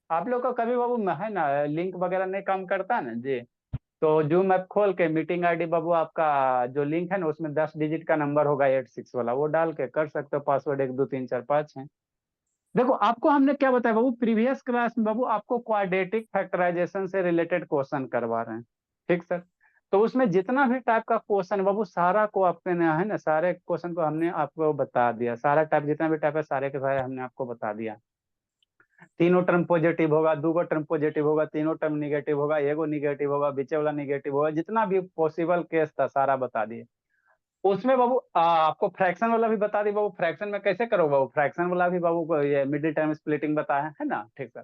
आप लोग का कभी बाबू है ना लिंक वगैरह नहीं काम करता ना जी, तो जूम ऐप खोल के मीटिंग आईडी बाबू आपका जो लिंक है ना उसमें 10 डिजिट का नंबर होगा 86 वाला, वो डाल के कर सकते हो। पासवर्ड 1 2 3 4 5 है। देखो आपको हमने क्या बताया बाबू, प्रीवियस क्लास में बाबू आपको क्वाड्रेटिक फैक्टराइजेशन से रिलेटेड क्वेश्चन करवा रहे हैं। ठीक सर। तो उसमें जितना भी टाइप का क्वेश्चन बाबू सारा को आपके ना है ना, सारे क्वेश्चन को हमने आपको बता दिया। सारा टाइप जितना भी टाइप है सारे के सारे हमने आपको बता दिया। तीनों टर्म पॉजिटिव होगा, दो गो टर्म पॉजिटिव होगा, तीनों टर्म निगेटिव होगा, एगो निगेटिव होगा, बीचे वाला निगेटिव होगा, जितना भी पॉसिबल केस था सारा बता दिए। उसमें बाबू आपको फ्रैक्शन वाला भी बता दी बाबू। फ्रैक्शन में कैसे करोगे बाबू, फ्रैक्शन वाला भी बाबू को ये मिडिल टर्म स्प्लिटिंग बताया है ना। ठीक सर।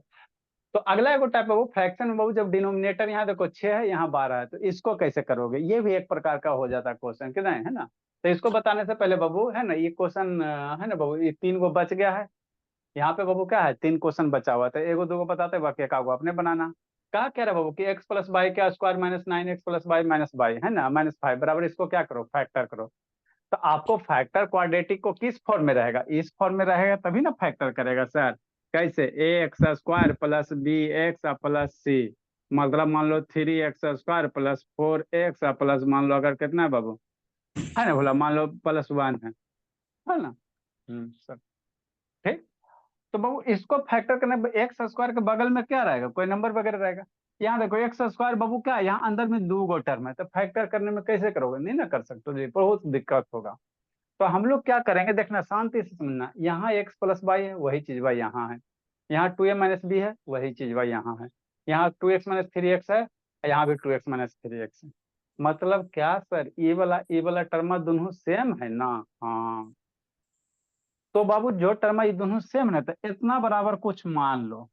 तो अगला एगो टाइप है वो फ्रैक्शन में बाबू, जब डिनोमिनेटर यहाँ देखो 6 है यहाँ 12 है, तो इसको कैसे करोगे, ये भी एक प्रकार का हो जाता है क्वेश्चन कितना है ना। तो इसको बताने से पहले बाबू है ना ये क्वेश्चन है ना बाबू, ये 3 गो बच गया है। यहाँ पे बाबू क्या है, 3 क्वेश्चन बचा हुआ था, एगो दो बताते बाकी एक आगो अपने बनाना। कहा कह रहा बाबू कि एक्स प्लस बाई का square minus 9 x plus by minus by है ना माइनस 5 बराबर, इसको क्या करो फैक्टर करो। तो आपको फैक्टर क्वाड्रेटिक को किस फॉर्म में रहेगा, इस फॉर्म में रहेगा तभी ना फैक्टर करेगा सर। कैसे, a x square plus b x plus c, मतलब मान लो 3 x square plus 4 x plus मान लो अगर कितना है बाबू, है ना बोला मान लो +1 है ना। सर। ठीक। तो बाबू इसको फैक्टर करने पर एक्स स्क्वायर के बगल में क्या रहेगा, कोई नंबर वगैरह रहेगा। यहाँ देखो एक्स स्क्वायर बाबू क्या है, यहाँ अंदर में 2 गो टर्म है, तो फैक्टर करने में कैसे करोगे, नहीं ना कर सकते जी, बहुत दिक्कत होगा। तो हम लोग क्या करेंगे देखना, शांति से समझना, यहाँ एक्स प्लस वाई है वही चीज वाई यहाँ है, यहाँ 2a माइनस बी है वही चीज वाई यहाँ है, यहाँ 2x माइनस 3x है, यहाँ भी 2x माइनस 3x है। मतलब क्या सर, ये वाला टर्म दोनों सेम है ना। हाँ। तो बाबू जो टर्म ये दोनों सेम है तो इतना बराबर कुछ मान लो,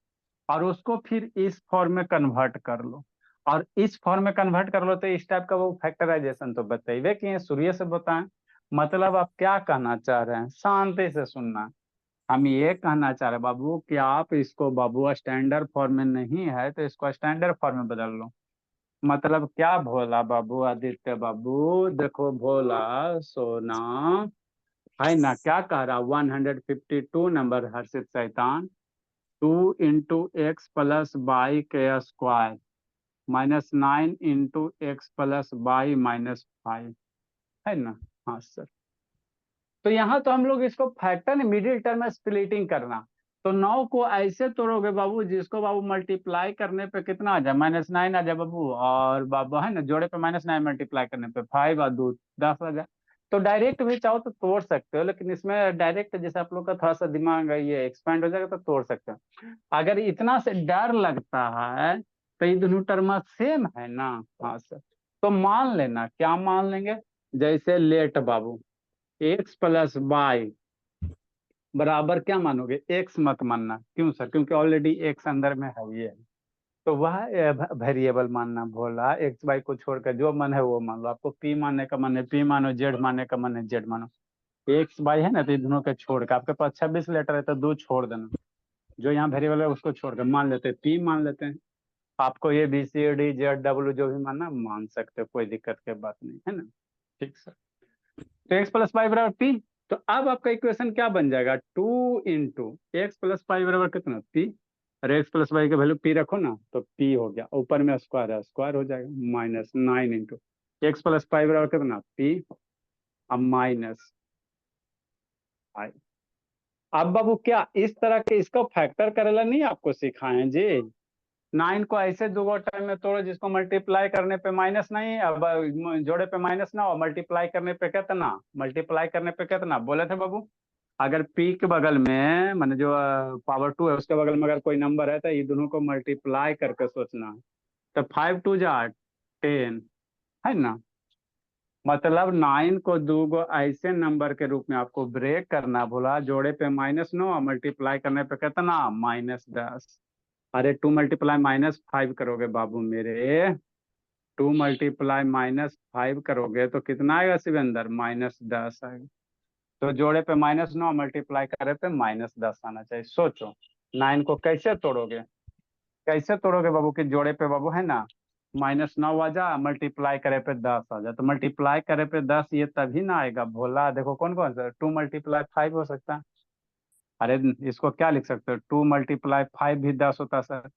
और उसको फिर इस फॉर्म में कन्वर्ट कर लो, और इस फॉर्म में कन्वर्ट कर लो तो इस टाइप का वो फैक्टराइजेशन तो बताइए कि सूर्य से बताएं। मतलब आप क्या कहना चाह रहे हैं, शांति से सुनना। हम ये कहना चाह रहे हैं बाबू कि आप इसको बाबू स्टैंडर्ड फॉर्म में नहीं है तो इसको स्टैंडर्ड फॉर्म में बदल लो। मतलब क्या भोला बाबू, आदित्य बाबू देखो भोला सोना है ना, क्या कह रहा 152 नंबर हर्षित शैतान, 2 × x + y² -9 × x + y−5 है ना। हाँ सर। तो यहाँ तो हम लोग इसको फैक्टर ने मिडिल टर्म में स्प्लिटिंग करना। तो 9 को ऐसे तोड़ोगे बाबू जिसको बाबू मल्टीप्लाई करने पे कितना आ जाए, -9 आ जाए बाबू, और बाबू है ना जोड़े पे -9 मल्टीप्लाई करने पे 5 और 2 10 आ जाए। तो डायरेक्ट भी चाहो तो तोड़ सकते हो, लेकिन इसमें डायरेक्ट जैसे आप लोग का थोड़ा सा दिमाग है ये एक्सपेंड हो जाएगा तो तोड़ सकते हो। अगर इतना से डर लगता है तो ये दोनों टर्म सेम है ना। हाँ सर। तो मान लेना, क्या मान लेंगे, जैसे लेट बाबू x + y बराबर क्या मानोगे, एक्स मत मानना, क्यों सर, क्योंकि ऑलरेडी एक्स अंदर में है ये। तो वह वेरिएबल मानना भोला, एक्स वाई को छोड़कर जो मन है वो मान लो। आपको पी मानने का मन है पी मानो, जेड मानने का मन है जेड मानो। एक्स वाई है ना तो इन दोनों के छोड़ के आपके पास 26 लेटर है तो 2 छोड़ देना, जो यहाँ वेरिएबल है उसको छोड़ कर मान लेते हैं पी मान लेते हैं। आपको ये B C D Z W जो भी मानना मान सकते हो, कोई दिक्कत की बात नहीं है ना। ठीक सर। तो x + y बराबर पी। तो अब आपका इक्वेशन क्या बन जाएगा, 2 × x + y बराबर कितना पी। अरे x + y का वैल्यू पी रखो ना तो पी हो गया, ऊपर में स्क्वायर है स्क्वायर हो जाएगा, -9 × x + y बराबर कितना पी, अब -i। अब बाबू क्या इस तरह के इसको फैक्टर करेला नहीं आपको सिखाए हैं जी। 9 को ऐसे दो टाइम में तोड़ो जिसको मल्टीप्लाई करने पे माइनस नहीं, अब जोड़े पे माइनस ना हो, मल्टीप्लाई करने पे कितना, मल्टीप्लाई करने पे कितना बोले थे बाबू। अगर पी के बगल में मान जो पावर 2 है उसके बगल में अगर कोई नंबर है तो ये दोनों को मल्टीप्लाई करके सोचना है। तो 5 × 2 = 10 है ना। मतलब 9 को 2 ऐसे नंबर के रूप में आपको ब्रेक करना बोला, जोड़े पे -9 मल्टीप्लाई करने पे कितना -10। अरे 2 × -5 करोगे बाबू मेरे, 2 × -5 करोगे तो कितना आएगा शिवेंद्र, -10 आएगा। तो जोड़े पे -9 मल्टीप्लाई करे पे -10 आना चाहिए। सोचो 9 को कैसे तोड़ोगे, कैसे तोड़ोगे बाबू कि जोड़े पे बाबू है ना -9 आ जा, मल्टीप्लाई करे पे 10 आ जा, तो मल्टीप्लाई करे पे 10 ये तभी ना आएगा भोला। देखो कौन कौन सा 2 × 5 हो सकता है अरे इसको क्या लिख सकते हो, 2 × 5 भी 10 होता सर।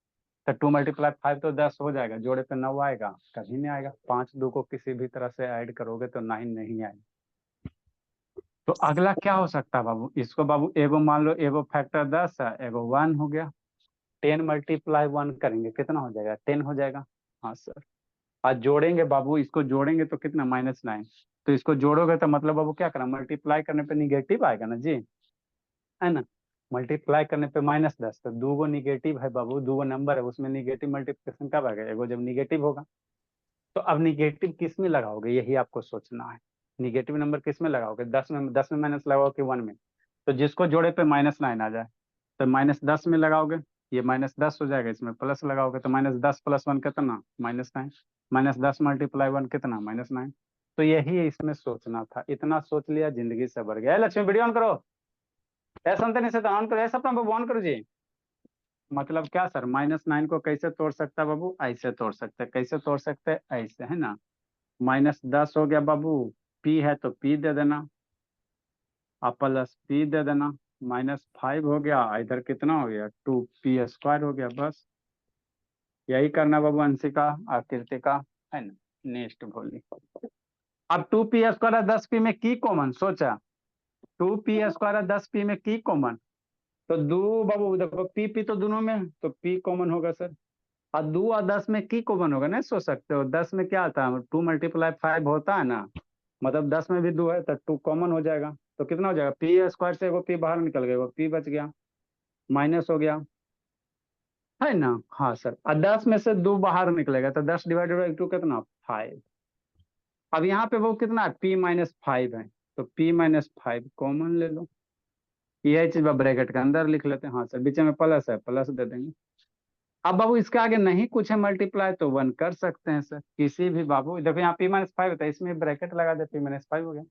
तो 2 × 5 तो 10 हो जाएगा, जोड़े पे 9 आएगा, कभी नहीं आएगा। 5 2 को किसी भी तरह से ऐड करोगे तो 9 नहीं आएगा। तो अगला क्या हो सकता है बाबू, इसको बाबू एगो मान लो, एगो फैक्टर 10 है, एगो 1 हो गया। 10 × 1 करेंगे कितना हो जाएगा, 10 हो जाएगा। हाँ सर। आज जोड़ेंगे बाबू, इसको जोड़ेंगे तो कितना, -9। तो इसको जोड़ोगे तो मतलब बाबू क्या करना, मल्टीप्लाई करने पे निगेटिव आएगा ना जी, है ना। मल्टीप्लाई करने पे -10, तो दो गो निगेटिव है बाबू, दो गो नंबर है, उसमें निगेटिव मल्टीप्लिकेशन कब आएगा, एगो जब निगेटिव होगा। तो अब निगेटिव किस में लगाओगे, यही आपको सोचना है। निगेटिव नंबर किस में लगाओगे, 10 में माइनस लगाओगे कि 1 में। तो जिसको जोड़े पे -9 आ जाए, तो -10 में लगाओगे, ये -10 हो जाएगा, इसमें प्लस लगाओगे तो -10 + 1 कितना, -9। -10 × 1 कितना, -9। तो यही इसमें सोचना था, इतना सोच लिया जिंदगी से बढ़ गया। लक्ष्मी वीडियो ऑन करो, ऐसा नहीं से ऑन करो, ऐसा अपना ऑन करो जी। मतलब क्या सर, -9 को कैसे तोड़ सकता है बाबू, ऐसे तोड़ सकते हैं, कैसे तोड़ सकते हैं, ऐसे, है ना। -10 हो गया बाबू, पी है तो पी दे देना, और +p दे देना। -5 हो गया, इधर कितना हो गया, 2p² हो गया, बस यही करना बाबू, अंशिका आकृतिका, है ना। नेक्स्ट भोली। अब 2p² 10p में की कॉमन सोचा, 2p² 10p में की कॉमन। तो दो बाबू देखो, पी तो दोनों में है, तो p कॉमन होगा सर। और 2 और 10 में की कॉमन होगा, नहीं सोच सकते हो, 10 में क्या आता है, 2 × 5 होता है ना, मतलब 10 में भी 2 है तो 2 कॉमन हो जाएगा। तो कितना हो जाएगा, p² से वो p बाहर निकल गया, वो p बच गया, माइनस हो गया, है ना। हाँ सर, और 10 में से 2 बाहर निकलेगा, तो 10 ÷ 2 कितना, 5। अब यहाँ पे वो कितना है, p-5 है, तो p-5 कॉमन ले लो, यही चीज ब्रैकेट के अंदर लिख लेते हैं। हाँ सर, बीच में प्लस है, प्लस दे देंगे। अब बाबू इसके आगे नहीं कुछ है मल्टीप्लाई, तो 1 कर सकते हैं सर, किसी भी बाबू, देखो यहाँ p-5 होता है, इसमें ब्रैकेट लगा दे, p-5 हो गया।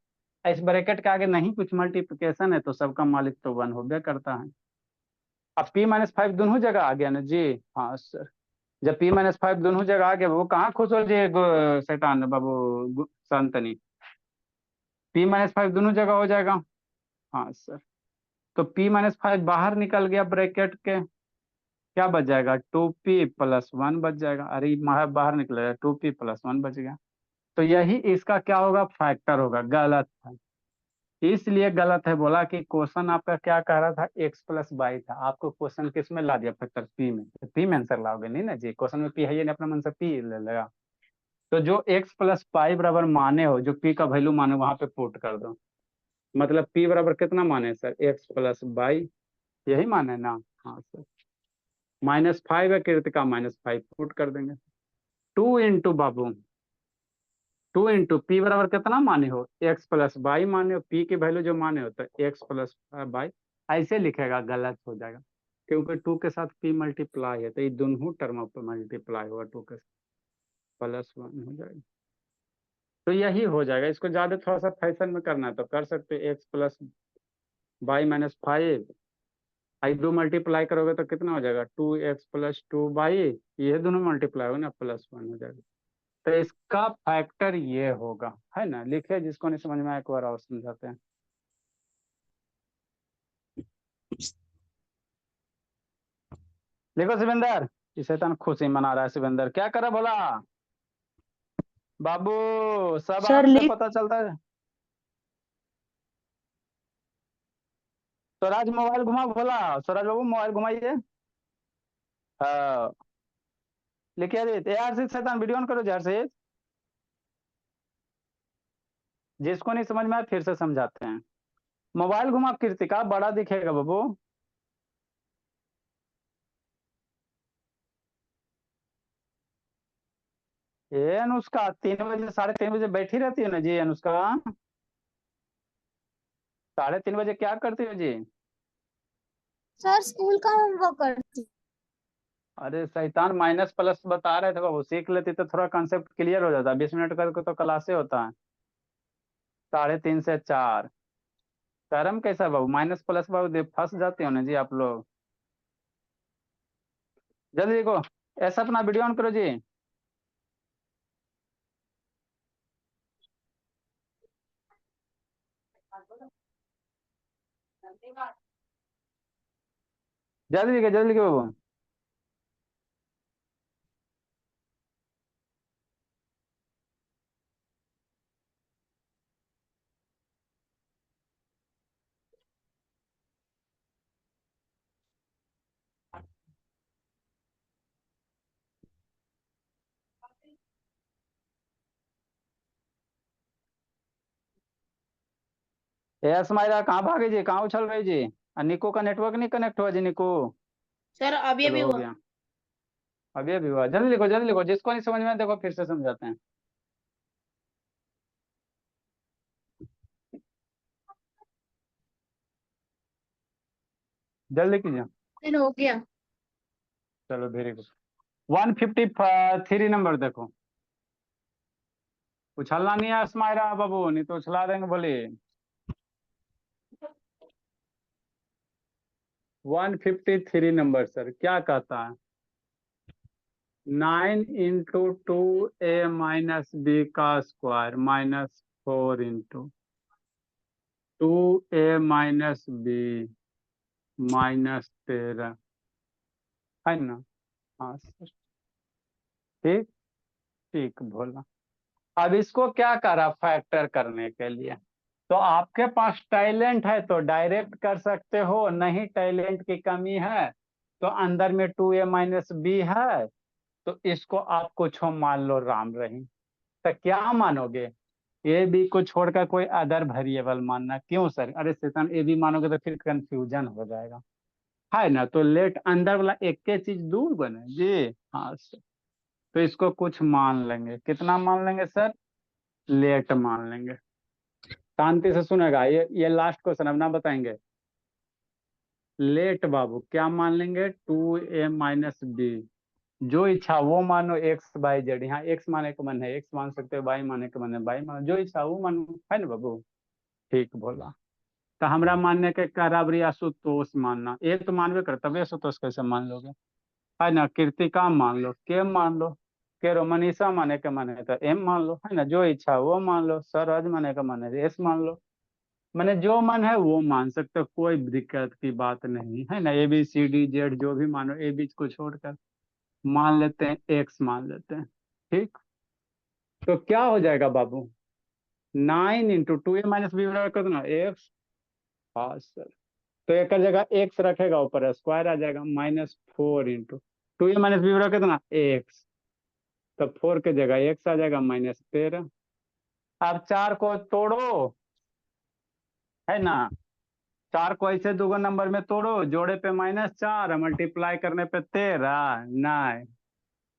इस ब्रैकेट के आगे नहीं कुछ मल्टीप्लिकेशन है, तो सबका मालिक तो 1 हो गया करता है। अब p-5 दोनों जगह आ गया ना जी। हाँ सर, जब p-5 दोनों जगह आ गया, वो कहाँ खुश हो जाए शैतान बाबू, शांतनी, p-5 दोनों जगह हो जाएगा। हाँ सर, तो p-5 बाहर निकल गया ब्रैकेट के, क्या बच जाएगा, 2p + 1 बच जाएगा। अरे बाहर निकलेगा, 2p + 1 बच गया। तो यही इसका क्या होगा, फैक्टर होगा, गलत है। इसलिए गलत है बोला कि क्वेश्चन आपका क्या कह रहा था, x + y था, आपको क्वेश्चन किस में ला दिया, फैक्टर p में, तो p में आंसर लाओगे नहीं ना जी, क्वेश्चन में p है ये नहीं, अपना मन से p ले लेगा। तो जो x + y बराबर माने हो, जो p का वैल्यू माने, वहां पे पुट कर दो। मतलब p बराबर कितना माने सर, x + y, यही माने ना। हाँ सर, -5 है कृतिका, -5 पुट कर देंगे। 2 × बाबू, 2 × p बराबर कितना माने हो, x + y माने हो, p की वैल्यू जो माने हो, तो x + y ऐसे लिखेगा, गलत हो जाएगा, क्योंकि 2 के साथ p मल्टीप्लाई है, तो ये दोनों टर्म पर मल्टीप्लाई होगा, 2 के साथ +1 हो जाएगा। तो यही हो जाएगा, इसको ज्यादा थोड़ा सा फैशन में करना है तो कर सकते हो, x + y-5, आई 2 मल्टीप्लाई करोगे तो कितना हो जाएगा, 2x + 2y, ये दोनों मल्टीप्लाई होगा ना, +1 हो जाएगा। तो इसका फैक्टर ये होगा, है ना। लिखे, जिसको नहीं समझ में आया एक बार और समझाते हैं। देखो शिवेंदर, ये शैतान खुशी मना रहा है, शिवेंदर क्या कर रहा है भोला बाबू, सब सर आंख से लिख। पता चलता है। स्वराज मोबाइल घुमा भोला, स्वराज बाबू मोबाइल घुमाइए। हाँ, लिखिए यार से, शैतान वीडियो ऑन करो यार से। जिसको नहीं समझ में आया फिर से समझाते हैं। मोबाइल घुमा कृतिका, बड़ा दिखेगा बाबू। ये अनुष्का 3 बजे, 3:30 बजे बैठी रहती है ना जी, अनुष्का 3:30 बजे क्या करती हो जी। सर स्कूल का होमवर्क करती। अरे शैतान, माइनस प्लस बता रहे थे बाबू, सीख लेती तो थोड़ा कंसेप्ट क्लियर हो जाता, 20 मिनट करके तो क्लासे होता है, 3:30 से 4। शर्म कैसा बाबू, माइनस प्लस बाबू फंस जाते हो ना जी आप लोग। जल्दी देखो, ऐसा अपना वीडियो ऑन करो जी। जल्दी लिखे बाबू। यस मायरा कहाँ भागे जी, कहाँ उछल रही जी? निको का नेटवर्क नहीं कनेक्ट हुआ जी निको? सर अभी अभी चलो हो हुआ। गया। अभी हुआ। जल्दी लिखो, जिसको नहीं समझ में आया देखो फिर से समझाते हैं। जल्दी कीजिए। सर हो गया। चलो वेरी गुड। 153 नंबर देखो। उछलना नहीं है स्माइरा बाबू, नहीं तो उछला देंगे बोले। 153 नंबर सर क्या कहता है? 9 × 2a - b का स्क्वायर -4 × 2a - b -13 है ना? हाँ सर। ठीक। ठीक बोला। अब इसको क्या करा फैक्टर करने के लिए? तो आपके पास टैलेंट है तो डायरेक्ट कर सकते हो, नहीं टैलेंट की कमी है तो अंदर में 2a - b है तो इसको आप कुछ मान लो राम रहीम। तो क्या मानोगे? ए बी को छोड़कर कोई अदर वेरिएबल मानना। क्यों सर? अरे शैतान ए बी मानोगे तो फिर कंफ्यूजन हो जाएगा, है ना? तो लेट अंदर वाला एक के चीज दूर बने जी। हाँ सर। तो इसको कुछ मान लेंगे। कितना मान लेंगे सर? लेट मान लेंगे। शांति से सुनेगा, ये लास्ट क्वेश्चन अब ना बताएंगे। लेट बाबू क्या मान लेंगे? 2a - b। जो इच्छा वो मानो, x y z। यहाँ x माने का मन है x मान सकते हो, y माने का मन है y मानो, जो इच्छा वो मानो, है ना बाबू? ठीक बोला। तो हमरा मानने के कराबरी आशुतोष मानना, ये तो मानवे कर तबे आशुतोष कैसे मान लोगे? है ना? कीर्तिका मान लो, के मान लो, के रो मनीषा माने के मन है तो एम मान लो, है ना? जो इच्छा वो मान लो। सरहज माने का मन है एस मान लो। मैंने जो मन है वो मान सकते हो, कोई दिक्कत की बात नहीं है ना? ABCD Z जो भी मानो, ए बीच को छोड़कर मान लेते हैं, एक्स मान लेते हैं। ठीक। तो क्या हो जाएगा बाबू? 9 × 2a - b कर दो ना एक्स। हाँ सर। तो एक जगह एक्स रखेगा, ऊपर स्क्वायर आ जाएगा -4 × 2a - b कर दो ना एक्स। तो 4 के जगह एक्स आ जाएगा -13। अब 4 को तोड़ो, है ना? 4 को ऐसे दूगो नंबर में तोड़ो, जोड़े पे -4, मल्टीप्लाई करने पे 13, नहीं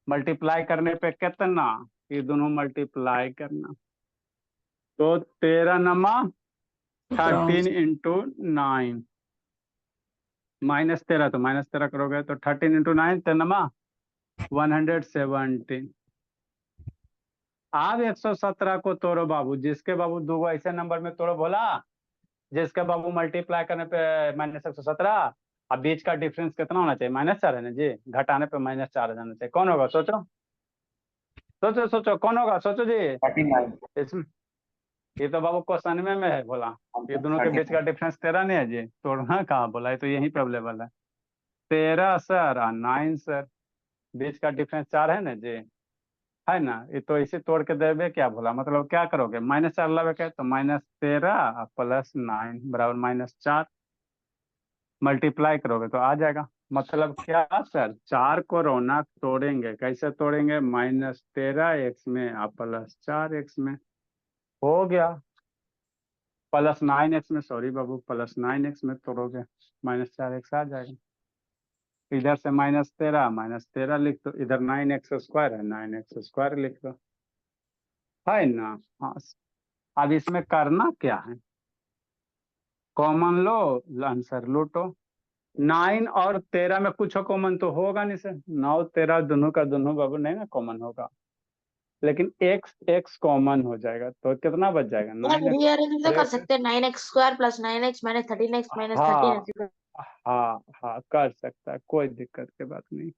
मल्टीप्लाई करने पे कितना? ये दोनों मल्टीप्लाई करना। तो 13 × 9 -13, तो -13 करोगे तो 13 × 9 13 117। अब 117 को तोड़ो बाबू, जिसके बाबू दूगो ऐसे नंबर में तोड़ो बोला, जिसके बाबू मल्टीप्लाई करने पे -117। अब बीच का डिफरेंस कितना होना चाहिए? -4 है ना जी, घटाने पे -4 जाना चाहिए। कौन होगा सोचो? सोचो कौन होगा? सोचो जी। 39। इसमें ये तो बाबू क्वेश्चन में है बोला। ये दोनों के बीच का डिफरेंस 13 नहीं है जी, तोड़ना कहाँ बोला? ये तो यहीं पे अवेलेबल है। 13 सर और 9 सर, बीच का डिफरेंस 4 है ना जी, है ना? ये तो इसे तोड़ के देवे क्या बोला? मतलब क्या करोगे? -4 लावे के तो -13 +9 बराबर -4। मल्टीप्लाई करोगे तो आ जाएगा। मतलब क्या सर? 4 को रौनक तोड़ेंगे, कैसे तोड़ेंगे? -13 x में और +4 x में। हो गया। +9 x में, सॉरी बाबू, +9 x में तोड़ोगे -4 x आ जाएगा। इधर से -13 लिख दो, इधर 9x² है 9x² लिख दो, है ना? हाँ। अब इसमें करना क्या है? कॉमन लो, आंसर लूटो। 9 और 13 में कुछ कॉमन तो होगा नहीं सर, 9 13 दोनों का दोनों बाबू नहीं ना कॉमन होगा, लेकिन एक्स एक्स कॉमन हो जाएगा तो कितना बच जाएगा? Sir 9x। रीअरेंज तो कर सकते हैं, 9x² + 9x - 13x - 13 हाँ ऐसे कर। हाँ हाँ कर सकता है, कोई दिक्कत की बात नहीं।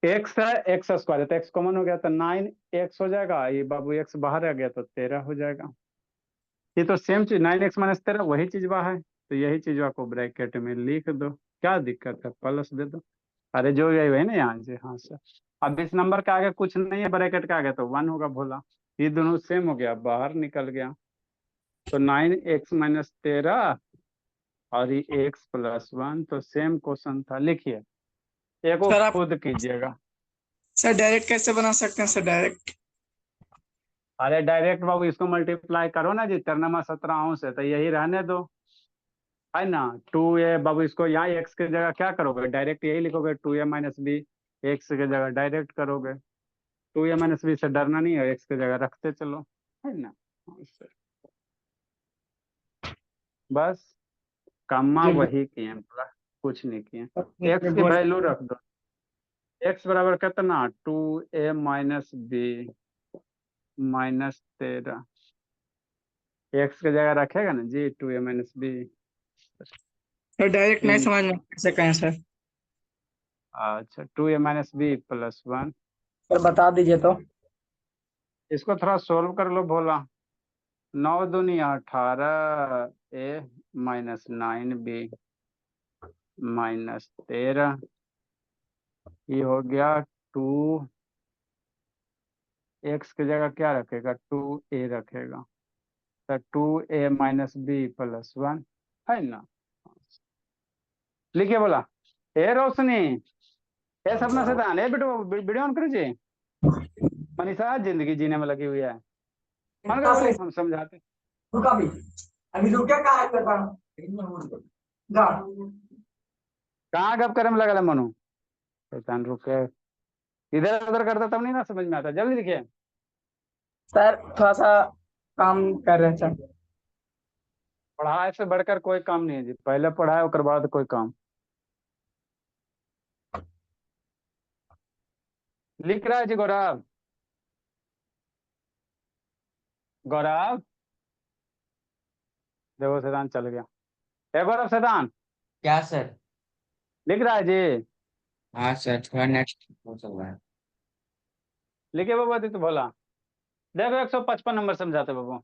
एक्स है, x² है तो x कॉमन हो गया तो 9x हो जाएगा, ये बाबू x बाहर आ गया तो 13 हो जाएगा। ये तो सेम चीज, 9x - 13 वही चीज बाहर है। तो यही चीज आपको ब्रैकेट में लिख दो, क्या दिक्कत है, प्लस दे दो। अरे जो यही है ना यहाँ से, हाँ सर। अब इस नंबर के आगे कुछ नहीं है ब्रैकेट के आगे, तो 1 होगा भोला। ये दोनों सेम हो गया, बाहर निकल गया। तो 9x-13 और ये x+1, तो सेम क्वेश्चन था। लिखिए, एक वो सर आप खुद कीजिएगा। सर डायरेक्ट कैसे बना सकते हैं सर डायरेक्ट? अरे डायरेक्ट बाबू इसको मल्टीप्लाई करो ना जी, 13 से, तो यही रहने दो, है ना। 2a बाबू, इसको यहाँ x की जगह क्या करोगे, डायरेक्ट यही लिखोगे, 2a-b। x की जगह डायरेक्ट करोगे, 2a-b से डरना नहीं है, x की जगह रखते चलो, है ना। इससे बस कम्मा वही किए हैं, पूरा कुछ नहीं किए। x की वैल्यू रख दो, x बराबर कितना, 2a-b -13। x की जगह रखेगा ना जी, 2a-b। सर डायरेक्ट नहीं समझ में कैसे कहें सर? अच्छा, 2a-b+1। सर बता दीजिए तो। इसको थोड़ा सोल्व कर लो भोला। 9 दूनी 18, a -9b -13, ये हो गया 2। x की जगह क्या रखेगा, 2a रखेगा, तो 2a-b+1, है ना। लिखिए बोला, ए रोशनी, ए सपना सैतान, ए बेटो वीडियो ऑन करो जी। मनीषा जिंदगी जीने में लगी हुई है, ऑन करो बोली, हम समझाते। रुका भी अभी रुके का है करता जा कहाँ गप करे में लगा मनु, शैतान रुके, इधर उधर करता तब नहीं ना समझ में आता, जल्दी लिखिए। सर थोड़ा सा काम कर रहे हैं सर। पढ़ाई से बढ़कर कोई काम नहीं है जी, पहले पढ़ाई उसके बाद कोई काम। लिख रहा है जी गौरव, गौरव देखो शैतान चल गया। ए गौरव शैतान, क्या सर? लिख रहा है जी। हाँ सर, थोड़ा नेक्स्ट हो चल रहा है। लिखिए बाबू, तो भोला देखो, 155 नंबर समझाते बाबू।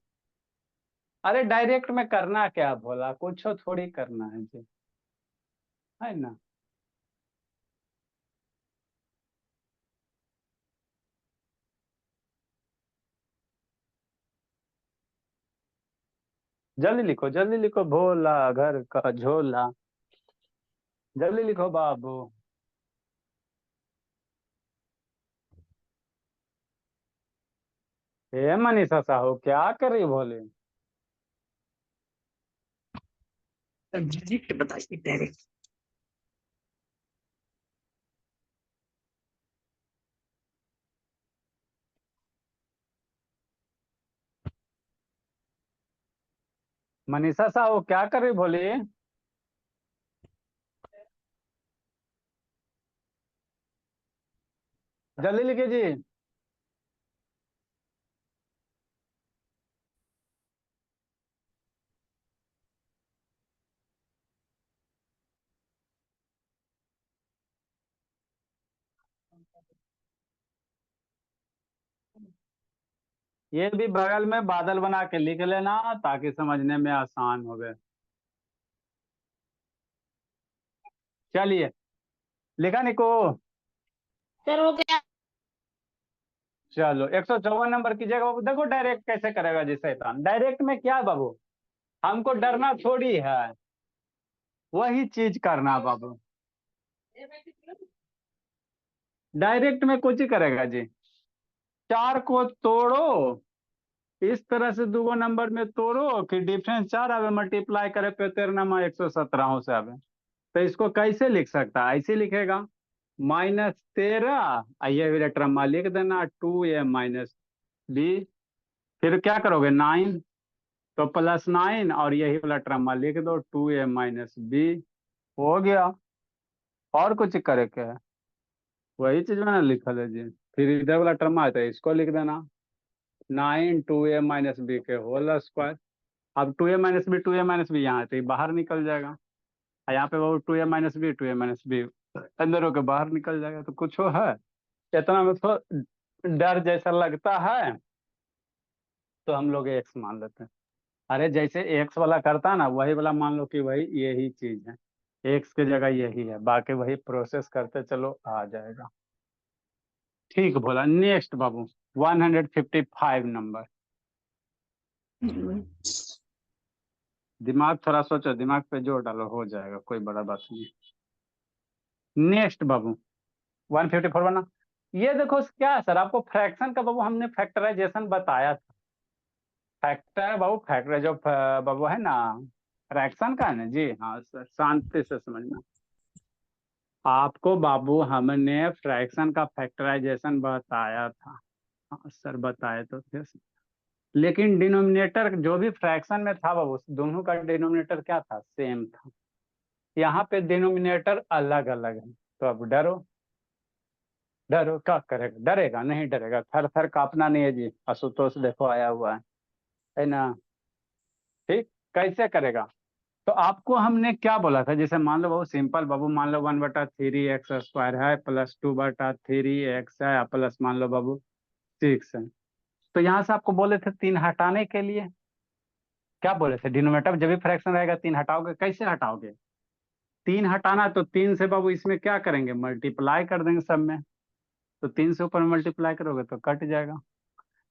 अरे डायरेक्ट में करना क्या भोला, कुछ थोड़ी करना है जी, है ना। जल्दी लिखो भोला घर का झोला, जल्दी लिखो बाबू। हे मनीषा साहू, क्या कर रही भोले। सर डायरेक्ट बताइए डायरेक्ट। मनीषा साहू क्या कर रही भोली। जल्दी लिखिए जी। ये भी बगल में बादल बना के लिख लेना, ताकि समझने में आसान हो गए। चलिए, लिखा निको। सर हो गया। चलो 154 नंबर की जगह बाबू, देखो डायरेक्ट कैसे करेगा जी शैतान। डायरेक्ट में क्या बाबू, हमको डरना थोड़ी है, वही चीज करना बाबू। डायरेक्ट में कुछ ही करेगा जी, 4 को तोड़ो, इस तरह से दूगो नंबर में तोड़ो कि डिफरेंस 4 आवे, मल्टीप्लाई करे पे 13 से आवे। तो इसको कैसे लिख सकता है, ऐसे लिखेगा, -13, ये लेटर लिख देना, 2a-b, फिर क्या करोगे 9, तो +9, और यही वाला ट्रम्मा लिख दो, 2a-b, हो गया। और कुछ करे क्या है, वही चीज मैंने लिखल है जी। फिर इधर वाला ट्रम्मा है तो इसको लिख देना, 9 2a-b के होल स्क्वायर। अब 2a-b यहाँ से बाहर निकल जाएगा, और यहाँ पे वो 2a-b अंदर होकर बाहर निकल जाएगा, तो कुछ हो है इतना में तो डर जैसा लगता है, तो हम लोग एक्स मान लेते हैं। अरे जैसे एक्स वाला करता ना वही वाला मान लो कि वही यही चीज है, एक्स की जगह यही है, बाकी वही प्रोसेस करते चलो आ जाएगा। ठीक बोला। नेक्स्ट बाबू 155 नंबर। दिमाग थोड़ा सोचो, दिमाग पे जोर डालो, हो जाएगा, कोई बड़ा बात नहीं। नेक्स्ट बाबू 154 बना। ये देखो क्या है सर, आपको फ्रैक्शन का बाबू हमने फैक्टराइजेशन बताया था। फैक्टर बाबू, फैक्टर जो बाबू है ना फ्रैक्शन का है ना जी, हाँ सर शांति से समझना। आपको बाबू हमने फ्रैक्शन का फैक्टराइजेशन बताया था। हाँ सर बताए तो थे। लेकिन डिनोमिनेटर जो भी फ्रैक्शन में था बाबू, दोनों का डिनोमिनेटर क्या था, सेम था। यहाँ पे डिनोमिनेटर अलग अलग है, तो अब डरो, डरो क्या करेगा, डरेगा नहीं, डरेगा थर थर कांपना नहीं है जी। आशुतोष देखो आया हुआ है ना। ठीक, कैसे करेगा। तो आपको हमने क्या बोला था, जैसे मान लो बाबू सिंपल बाबू, मान लो 1/3 x² है प्लस 2/3 x है प्लस मान लो बाबू 6 है। तो यहाँ से आपको बोले थे 3 हटाने के लिए, क्या बोले थे, डिनोमिनेटर जब भी फ्रैक्शन रहेगा 3 हटाओगे, कैसे हटाओगे, 3 हटाना तो 3 से बाबू इसमें क्या करेंगे, मल्टीप्लाई कर देंगे सब में। तो 3 से ऊपर मल्टीप्लाई करोगे तो कट जाएगा।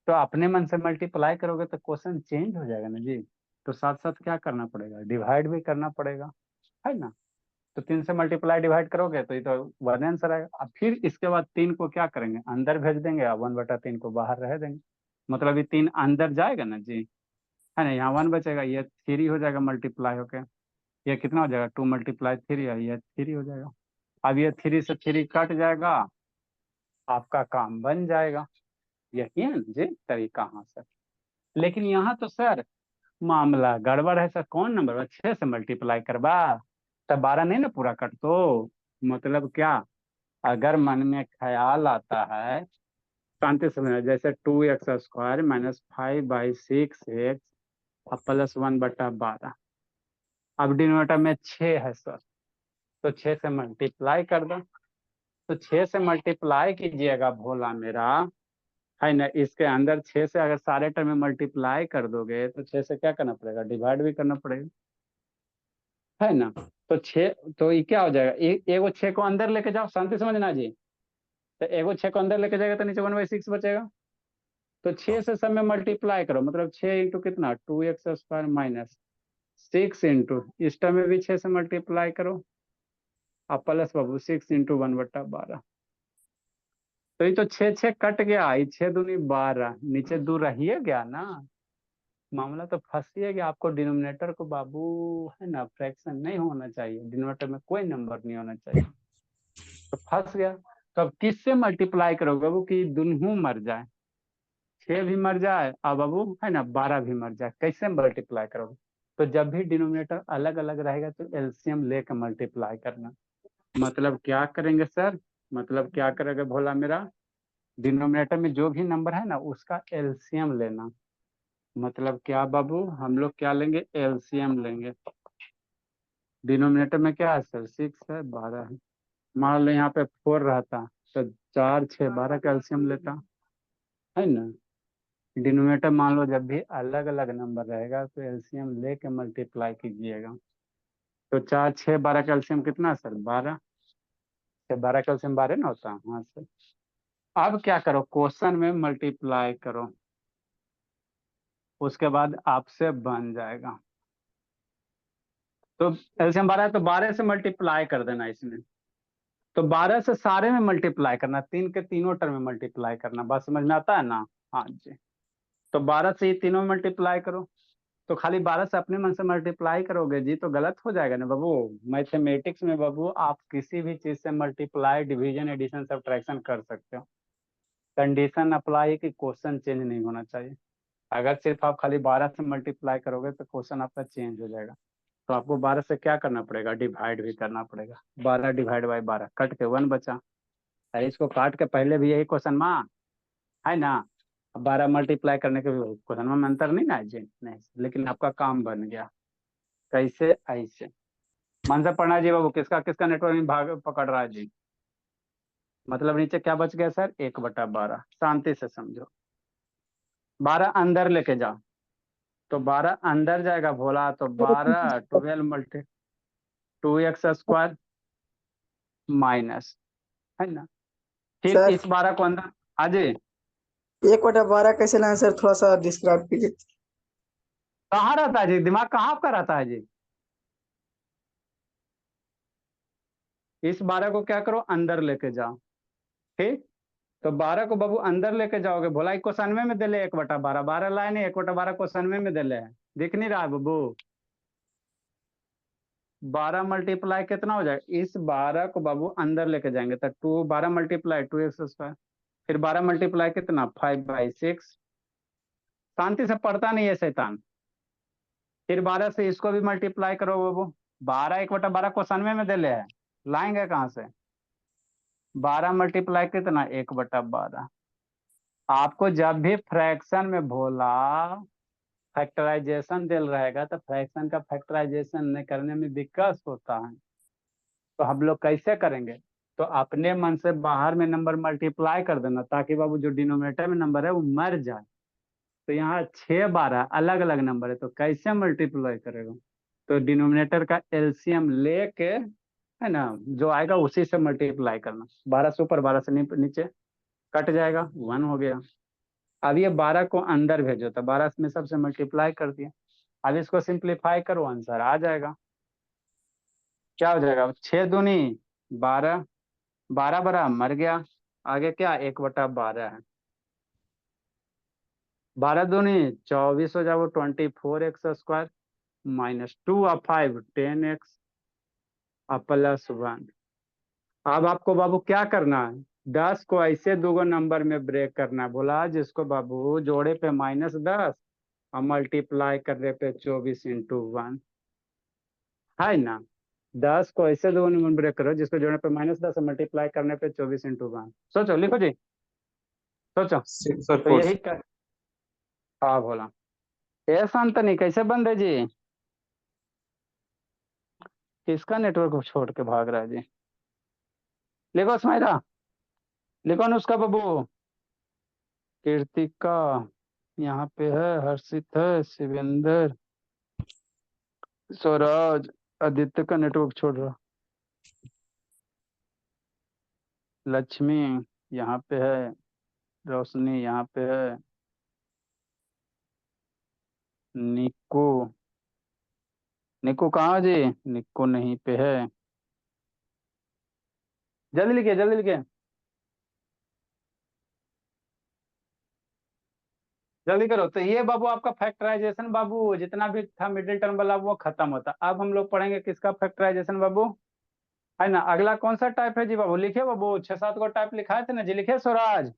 तो अपने मन से मल्टीप्लाई करोगे तो क्वेश्चन चेंज हो जाएगा ना जी। तो साथ साथ क्या करना पड़ेगा, डिवाइड भी करना पड़ेगा, है ना। तो 3 से मल्टीप्लाई डिवाइड करोगे तो ये तो वन आंसर आएगा। अब फिर इसके बाद 3 को क्या करेंगे, अंदर भेज देंगे और 1/3 को बाहर रह देंगे। मतलब ये 3 अंदर जाएगा ना जी, है ना, यहाँ 1 बचेगा, ये 3 हो जाएगा मल्टीप्लाई होके। ये कितना हो जाएगा, 2 × 3 है, ये 3 हो जाएगा। अब ये 3 से 3 कट जाएगा, आपका काम बन जाएगा। यही है ना जी तरीका, हाँ सर। लेकिन यहाँ तो सर मामला गड़बड़ है सर, कौन नंबर 6 से मल्टीप्लाई करवा, तब 12 नहीं ना पूरा कट तो। मतलब क्या, अगर मन में ख्याल आता है, शांति से समझना, जैसे 2x² -5/6x प्लस 1/12। अब डिनोमिनेटर में 6 है सर, तो 6 से मल्टीप्लाई कर दो। तो 6 से मल्टीप्लाई कीजिएगा भोला मेरा, है ना। इसके अंदर 6 से अगर सारे टर्म में मल्टीप्लाई कर दोगे तो 6 से क्या करना पड़ेगा, डिवाइड भी करना पड़ेगा, है ना। तो 6, तो ये क्या हो जाएगा, एगो 6 को अंदर लेके जाओ, शांति समझना जी। तो एगो 6 को अंदर लेके जाएगा तो नीचे 1/6 बचेगा। तो 6 से सब में मल्टीप्लाई करो, मतलब 6 इंटू कितना, 2x² -6 इंटू इस टर्म में भी 6 से मल्टीप्लाई करो, अब प्लस बाबू 6 इंटू 1/12। तो ये तो 6 6 कट गया, ये 6 दूनी 12, नीचे 2 रहिए गया ना। मामला तो फंसिए गया, आपको डिनोमिनेटर को बाबू, है ना, फ्रैक्शन नहीं होना चाहिए, डिनोमिनेटर में कोई नंबर नहीं होना चाहिए। तो फंस गया। तो अब किससे मल्टीप्लाई करोगे बाबू कि दोनों मर जाए, 6 भी मर जाए और बाबू है ना 12 भी मर जाए, कैसे मल्टीप्लाई करोगे। तो जब भी डिनोमिनेटर अलग अलग रहेगा तो एलसीएम लेकर मल्टीप्लाई करना। मतलब क्या करेंगे सर, मतलब क्या करेंगे भोला मेरा, डिनोमिनेटर में जो भी नंबर है ना उसका एलसीएम लेना। मतलब क्या बाबू, हम लोग क्या लेंगे, एलसीएम लेंगे। डिनोमिनेटर में क्या है सर, 6 है, 12 है। मान लो यहाँ पे 4 रहता तो 4 6 12 का एलसीएम लेता, है ना। डिनोमिनेटर मान लो जब भी अलग अलग नंबर रहेगा तो एलसीएम लेके मल्टीप्लाई कीजिएगा। तो 4 6 12 का एलसीएम कितना सर, 12। 12 का एलसीएम 12 ना होता, हाँ सर। अब क्या करो, क्वेश्चन में मल्टीप्लाई करो, उसके बाद आपसे बन जाएगा। तो एलसीएम 12 है तो 12 से मल्टीप्लाई कर देना इसमें। तो 12 से सारे में मल्टीप्लाई करना, 3 के तीनों टर्म में मल्टीप्लाई करना, बात समझ में आता है ना, हाँ जी। तो 12 से ये तीनों में मल्टीप्लाई करो। तो खाली 12 से अपने मन से मल्टीप्लाई करोगे जी तो गलत हो जाएगा ना बाबू। मैथमेटिक्स में बाबू आप किसी भी चीज से मल्टीप्लाई डिवीजन एडिशन सब्ट्रैक्शन कर सकते हो, कंडीशन अप्लाई कि क्वेश्चन चेंज नहीं होना चाहिए। अगर सिर्फ आप खाली 12 से मल्टीप्लाई करोगे तो क्वेश्चन आपका चेंज हो जाएगा। तो आपको 12 से क्या करना पड़ेगा, डिवाइड भी करना पड़ेगा। 12 डिवाइड बाई 12 कट के 1 बचा। अरे इसको काट के पहले भी यही क्वेश्चन माँ, है ना। 12 मल्टीप्लाई करने के क्वेश्चन में अंतर नहीं ना है जी, नहीं, लेकिन आपका काम बन गया। कैसे, ऐसे मन से पढ़ना जी बाबू, किसका किसका नेटवर्क में भाग पकड़ रहा है जी। मतलब नीचे क्या बच गया सर, 1/12, शांति से समझो। 12 अंदर लेके जाओ, तो 12 अंदर जाएगा भोला, तो 12 12 मल्टी 2x² माइनस, है ना। फिर सर इस 12 को अंदर, हाँ जी। 1/12 कैसे लाए सर, थोड़ा सा डिस्क्राइब कीजिए। कहाँ रहता है जी, दिमाग कहाँ आपका रहता है जी। इस 12 को क्या करो, अंदर लेके जाओ। ठीक, तो 12 को बाबू अंदर लेके जाओगे, भोला 91 में दे ले 1/12, 12 लाए नहीं, 1/12 91 में दे ले है, दिख नहीं रहा है बाबू। 12 मल्टीप्लाई कितना हो जाएगा, इस 12 को बाबू अंदर लेके जाएंगे तो 12 मल्टीप्लाई 2x², फिर 12 मल्टीप्लाई कितना 5/6। शांति से पढ़ता नहीं है शैतान। फिर 12 से इसको भी मल्टीप्लाई करो बाबू, 12 1/12 91 में दे ले है, लाएंगे कहाँ से। 12 मल्टीप्लाई कितना 1/12। आपको जब भी फ्रैक्शन में भोला फैक्टराइजेशन दिल रहेगा तो फ्रैक्शन का फैक्टराइजेशन करने में दिक्कत होता है, तो हम लोग कैसे करेंगे। तो अपने मन से बाहर में नंबर मल्टीप्लाई कर देना, ताकि बाबू जो डिनोमिनेटर में नंबर है वो मर जाए। तो यहाँ 6 12 अलग अलग नंबर है, तो कैसे मल्टीप्लाई करेगा। तो डिनोमिनेटर का एलसीएम लेके, है ना, जो आएगा उसी से मल्टीप्लाई करना। 12 से ऊपर 12 से नीचे कट जाएगा, 1 हो गया। अब ये 12 को अंदर भेजो, तो 12 में सबसे मल्टीप्लाई कर दिया। अब इसको सिंप्लीफाई करो, आंसर आ जाएगा। क्या हो जाएगा, 6 दूनी 12, 12 बरा मर गया, आगे क्या 1/12 है। 12 दूनी 24 हो जाओ, 24x² -2 और 5 10x और +1। अब आपको बाबू क्या करना है, 10 को ऐसे दूगो नंबर में ब्रेक करना है, बोला जिसको बाबू जोड़े पे -10 और मल्टीप्लाई करने पे 24 × 1, है ना। 10 को ऐसे दो नंबर ब्रेक करो जिसको जोड़ने पे -10 और मल्टीप्लाई करने पे 24 × 1। सोचो, लिखो जी, सोचो। सर तो यही कर, हाँ बोला ये शांतनी कैसे बंद है जी, किसका नेटवर्क को छोड़ के भाग रहा है जी। लिखो स्माइला, लिखो अनुष्का बाबू, कीर्तिका यहाँ पे है, हर्षित है, शिवेंद्र, स्वराज, आदित्य का नेटवर्क छोड़ रहा, लक्ष्मी यहाँ पे है, रोशनी यहाँ पे है, निक्कू, निक्कू कहाँ जी, निक्कू नहीं पे है। जल्दी लिखिए, जल्दी लिखिए, जल्दी करो। तो ये बाबू आपका फैक्टराइजेशन बाबू जितना भी था मिडिल टर्म वाला वो खत्म होता। अब हम लोग पढ़ेंगे किसका फैक्टराइजेशन बाबू, है ना। अगला कौन सा टाइप है जी बाबू, लिखिए बाबू, 6 7 को टाइप लिखाए थे ना जी, लिखिए स्वराज,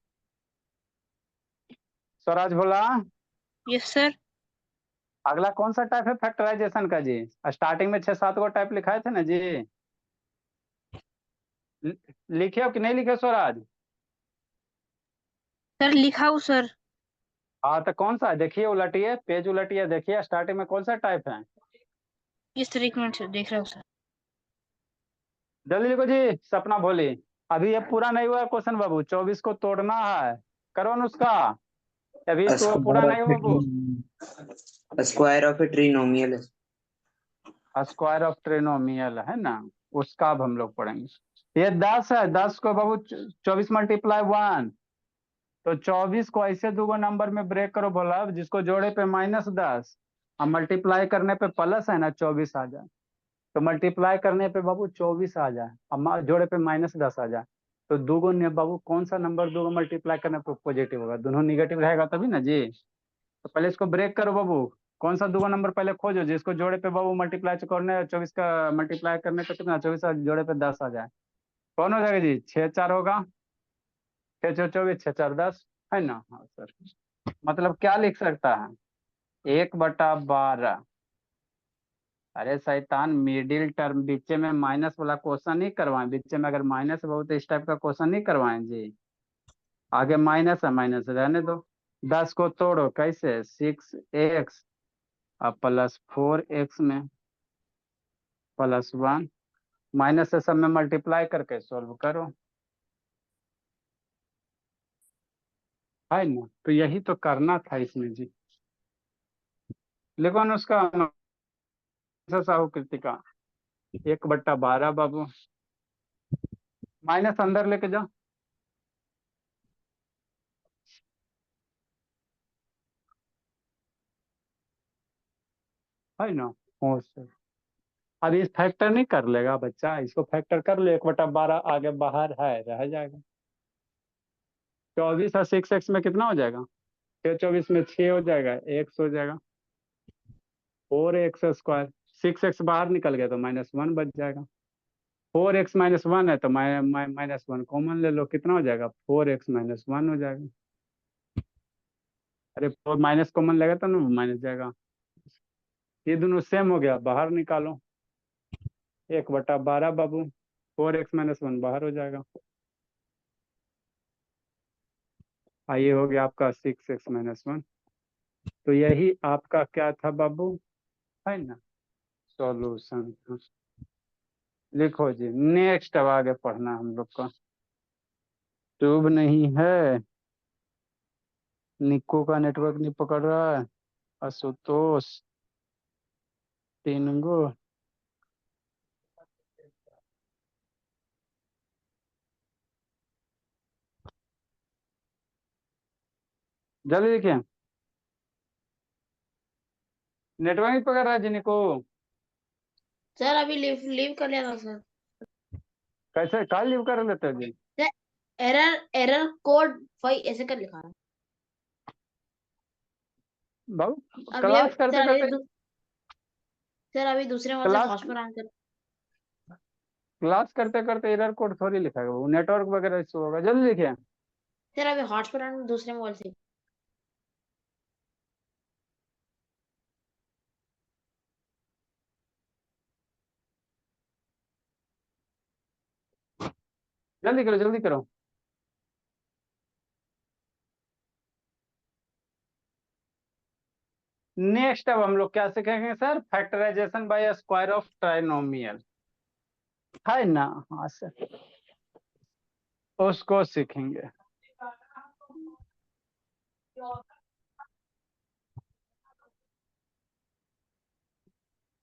स्वराज बोला। Yes sir. अगला कौन सा टाइप है फैक्टराइजेशन का जी, स्टार्टिंग में 6 7 को टाइप लिखाए थे ना जी, लिखे हो कि नहीं लिखे स्वराज। सर लिखा हूँ सर। हाँ तो कौन सा है? देखिए उलटिए, पेज उलटिए, देखिए स्टार्टिंग में कौन सा टाइप है। इस तरह एक मिनट से देख रहा हूँ सर। जल्दी लिखो जी, सपना भोली। अभी ये पूरा नहीं हुआ क्वेश्चन बाबू, 24 को तोड़ना है, करो अनुष्का, अभी तो पूरा नहीं हुआ बाबू। Square of a trinomial. Square of trinomial, है ना, उसका अब हम लोग पढ़ेंगे। ये 10 है, 10 को बाबू 24 मल्टीप्लाई 1, तो 24 को ऐसे दूगो नंबर में ब्रेक करो बोला जिसको जोड़े पे -10 और मल्टीप्लाई करने पे प्लस है ना 24 आ जाए। तो मल्टीप्लाई करने पे बाबू 24 आ जाए और जोड़े पे -10 आ जाए, तो दूगो ने बाबू कौन सा नंबर दूगो मल्टीप्लाई करने पे पॉजिटिव होगा, दोनों निगेटिव रहेगा तभी ना जी। तो पहले इसको ब्रेक करो बाबू, कौन सा दूगो नंबर पहले खोजो जिसको जोड़े पे बाबू मल्टीप्लाई करने 24 का मल्टीप्लाई करने पे कितना 24 जोड़े पे 10 आ जाए। कौन हो जाएगा जी, 6 4 होगा, 6 6 24, 6 4 10, है ना। हाँ सर, मतलब क्या लिख सकता है 1/12। अरे शैतान, मिडिल टर्म बीच में माइनस वाला क्वेश्चन नहीं करवाएं, बीच में अगर माइनस बहुत इस टाइप का क्वेश्चन नहीं करवाएं जी। आगे माइनस है, माइनस रहने दो। 10 को तोड़ो कैसे, 6x और +4x में +1, माइनस से सब में मल्टीप्लाई करके सोल्व करो, है ना। तो यही तो करना था इसमें जी। लिखो ना उसका साहू कृतिका 1/12 बाबू, माइनस अंदर लेके जाओ। है ना, हो सर। अब इस फैक्टर नहीं कर लेगा बच्चा, इसको फैक्टर कर लो, 1/12 आगे बाहर है, रह जाएगा। 24 और 6x में कितना हो जाएगा? 6 24 में 6 हो जाएगा, x हो जाएगा 4x²। 6x बाहर निकल गया तो -1 बच जाएगा। 4x-1 है तो -1 कॉमन ले लो, कितना हो जाएगा? 4x-1 हो जाएगा। अरे 4 माइनस कॉमन लेगा तो ना माइनस जाएगा। ये दोनों सेम हो गया, बाहर निकालो 1/12 बाबू, 4x-1 बाहर हो जाएगा। ये हो गया आपका 6x-1। तो यही आपका क्या था बाबू, है ना, सॉल्यूशन था। लिखो जी, नेक्स्ट अब आगे पढ़ना हम लोग का। ट्यूब नहीं है, निक्को का नेटवर्क नहीं पकड़ रहा है, आशुतोष, टिंगो, जल्दी देखिए, नेटवर्क नहीं पकड़ रहा है जी निको। सर अभी लीव लीव कर लिया था सर। कैसे कल लीव कर लेते हो जी? एरर एरर कोड 5 ऐसे कर लिखा है। बाबू अभी क्लास करते सर करते, सर अभी दूसरे मोबाइल से क्लास हॉटस्पॉट ऑन कर। क्लास करते करते एरर कोड थोड़ी लिखाएगा वो, नेटवर्क वगैरह इशू होगा। जल्दी लिखिए। सर अभी हॉटस्पॉट ऑन दूसरे मोबाइल से। जल्दी करो जल्दी करो। नेक्स्ट अब हम लोग क्या सीखेंगे sir? Factorisation by square of trinomial, है ना। हाँ सर, उसको सीखेंगे।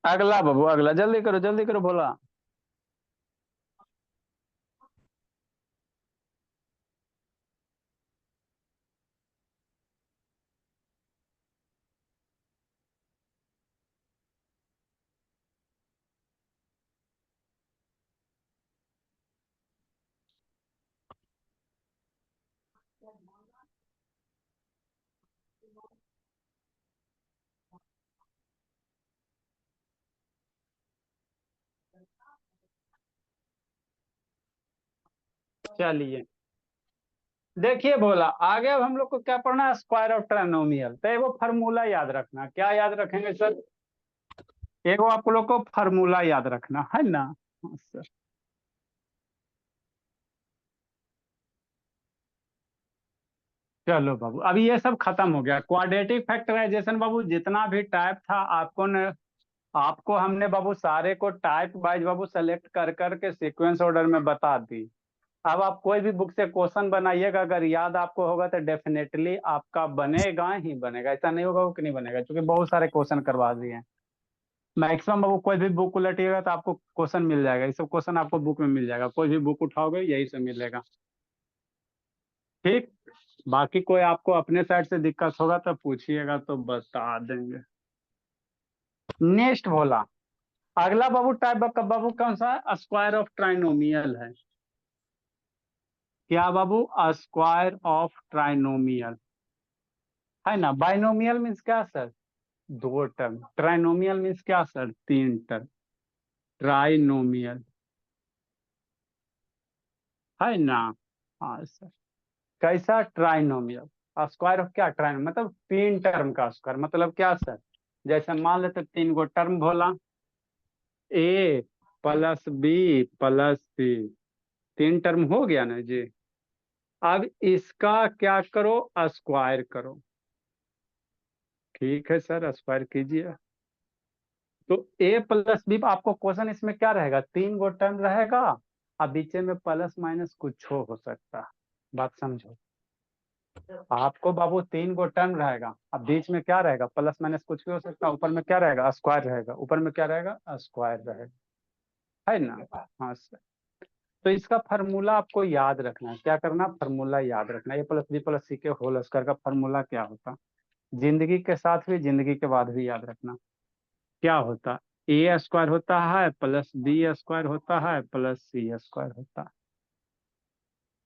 अगला बाबू अगला, जल्दी करो बोला। चलिए देखिए बोला, आगे अब हम लोग को क्या पढ़ना है? Square of trinomial. तो एगो फार्मूला याद रखना, क्या याद रखेंगे सर? एगो आप लोग को फार्मूला याद रखना है ना। हाँ सर, चलो बाबू, अभी ये सब खत्म हो गया। क्वाड्रेटिक फैक्टराइजेशन बाबू जितना भी टाइप था आपको न, आपको हमने बाबू सारे को टाइप वाइज बाबू सेलेक्ट कर करके सीक्वेंस ऑर्डर में बता दी। अब आप कोई भी बुक से क्वेश्चन बनाइएगा, अगर याद आपको होगा तो डेफिनेटली आपका बनेगा ही बनेगा, ऐसा नहीं होगा कि नहीं बनेगा, क्योंकि बहुत सारे क्वेश्चन करवा दिए हैं। मैक्सिमम बाबू कोई भी बुक उलटिएगा तो आपको क्वेश्चन मिल जाएगा, ये सब क्वेश्चन आपको बुक में मिल जाएगा, कोई भी बुक उठाओगे यही से मिलेगा। ठीक, बाकी कोई आपको अपने साइड से दिक्कत होगा तो पूछिएगा तो बता देंगे। नेक्स्ट बोला, अगला बाबू टाइप का बाबू कौन सा है? स्क्वायर ऑफ ट्राइनोमियल है। क्या बाबू? स्क्वायर ऑफ ट्राइनोमियल, है ना। बाइनोमियल मीन्स क्या सर? 2 टर्म। ट्राइनोमियल मीन्स क्या सर? 3 टर्म। ट्राइनोमियल, है ना। हाँ सर, कैसा? ट्राइनोमियल। स्क्वायर ऑफ क्या? ट्राइन मतलब 3 टर्म का स्क्वायर। मतलब क्या सर? जैसे मान लेते 3 गो टर्म बोला, ए प्लस बी प्लस सी, 3 टर्म हो गया ना जी। अब इसका क्या करो? स्क्वायर करो। ठीक है सर, स्क्वायर कीजिए। तो ए प्लस बी, आपको क्वेश्चन इसमें क्या रहेगा? 3 गो टर्म रहेगा, अब बीच में प्लस माइनस कुछ हो सकता है, बात समझो। आपको बाबू 3 गो टर्म रहेगा, अब बीच में क्या रहेगा, प्लस माइनस कुछ भी हो सकता है, ऊपर में क्या रहेगा, स्क्वायर रहेगा, ऊपर में क्या रहेगा, स्क्वायर रहेगा, है ना। हाँ सर, तो इसका फार्मूला आपको याद रखना है, क्या करना, फार्मूला याद रखना, ए प्लस बी प्लस सी के होल स्क्वायर का फार्मूला क्या होता, जिंदगी के साथ भी जिंदगी के बाद भी याद रखना। क्या होता, ए स्क्वायर होता है प्लस बी स्क्वायर होता है प्लस सी स्क्वायर होता है।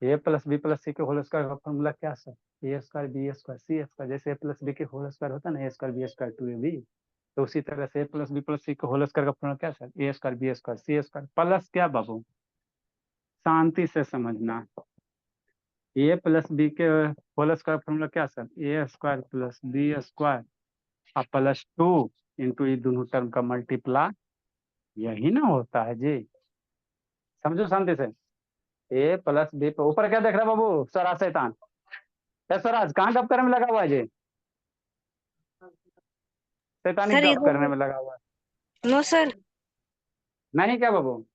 ए प्लस बी प्लस सी के होल स्क्वायर का फॉर्मूला क्या सर, ए स्क्वायर बी स्क्वायर सी स्क्वायर, जैसे ए प्लस बी के होल स्क्वायर होता है ना, ए स्क्वायर बी स्क्वायर 2ab, तो उसी तरह से ए प्लस बी प्लस सी के होल स्क्वायर का फॉर्मूला क्या सर, ए स्क्वायर बी स्क्वायर सी स्क्वायर प्लस क्या बाबू, शांति से समझना, ए प्लस बी के होल स्क्वायर फॉर्मूला क्या सर, ए स्क्वायर प्लस बी स्क्वायर और प्लस 2 इंटू ये दोनों टर्म का मल्टीप्लाई, यही ना होता है जी, समझो शांति से। ए प्लस बी पे ऊपर क्या देख रहा है बाबू, सरा शैतान, स्वराज कहाँ गप करने में लगा हुआ है जी, शैतानी सर गप करने इधर में लगा हुआ है, नो सर। नहीं क्या बाबू,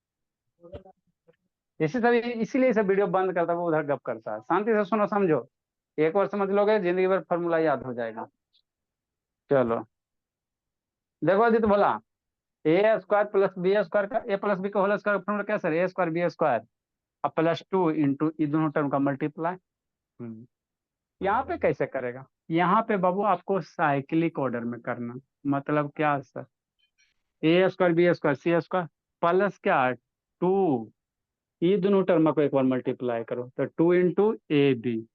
इसी तरह इसीलिए इसे वीडियो बंद करता है, वो उधर गप करता है, शांति से सुनो समझो, एक बार समझ लोगे जिंदगी भर फॉर्मूला याद हो जाएगा। चलो देखो आदित्य बोला, ए स्क्वायर प्लस बी स्क्वायर का, ए प्लस बी का होल स्क्वायर फॉर्मूला क्या सर, ए स्क्वायर बी स्क्वायर और प्लस 2 इंटू ये दोनों टर्म का मल्टीप्लाई। यहाँ पे कैसे करेगा, यहाँ पे बाबू आपको साइक्लिक ऑर्डर में करना, मतलब क्या सर, ए स्क्वायर बी स्क्वायर सी स्क्वायर प्लस क्या 2, ये दोनों टर्म को एक बार मल्टीप्लाई करो तो 2 इंटू ए बी,